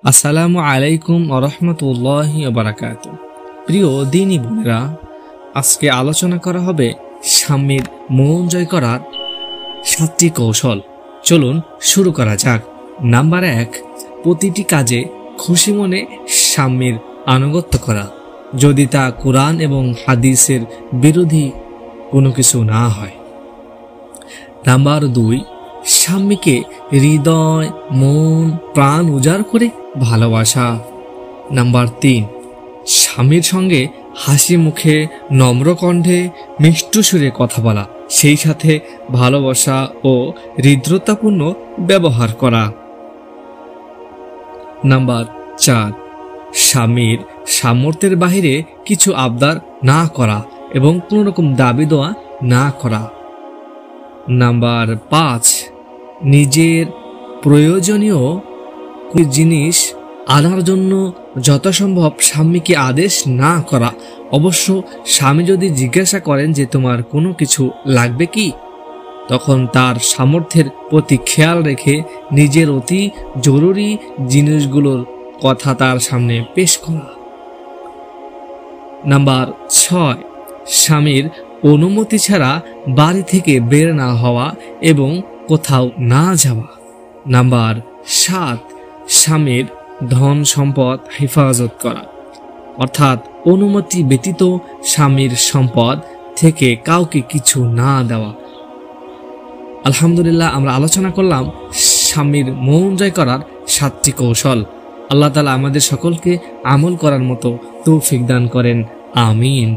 আসসালামু আলাইকুম ওরহমতুল্লাহি ওবারাকাতুহু। প্রিয় দিনী বোনেরা, আজকে আলোচনা করা হবে স্বামীর মন জয় করার 7টি কৌশল। চলুন শুরু করা যাক। নাম্বার 1, প্রতিটি কাজে খুশি মনে স্বামীর আনুগত্য করা, যদি তা কোরআন এবং হাদিসের বিরোধী কোনো কিছু না হয়। নাম্বার 2, স্বামীকে হৃদয়, মন, প্রাণ উজাড় করে ভালোবাসা। নাম্বার 3, স্বামীর সঙ্গে হাসি মুখে, নম্র কণ্ঠে, মিষ্টি সুরে কথা বলা, সেই সাথে ভালোবাসা ও হৃদ্রতাপূর্ণ ব্যবহার করা। নাম্বার 4, স্বামীর সামর্থ্যের বাহিরে কিছু আবদার না করা এবং কোনো রকম দাবি দেওয়া না করা। নাম্বার 5, নিজের প্রয়োজনীয় জিনিস আনার জন্য যথাসম্ভব স্বামীকে আদেশ না করা। অবশ্য স্বামী যদি জিজ্ঞাসা করেন যে তোমার কোনো কিছু লাগবে কি, তখন তার সামর্থ্যের প্রতি খেয়াল রেখে নিজের অতি জরুরি জিনিসগুলোর কথা তার সামনে পেশ করা। নাম্বার 6, স্বামীর অনুমতি ছাড়া বাড়ি থেকে বের না হওয়া এবং কোথাও না যাওয়া। নাম্বার 7, স্বামীর ধন সম্পদ হেফাজত করা, অর্থাৎ অনুমতি ব্যতীত স্বামীর সম্পদ থেকে কাউকে কিছু না দেওয়া। আলহামদুলিল্লাহ, আমরা আলোচনা করলাম স্বামীর মন জয় করার 7টি কৌশল। আল্লাহ তাআলা আমাদের সকলকে আমল করার মতো তৌফিক দান করেন। আমিন।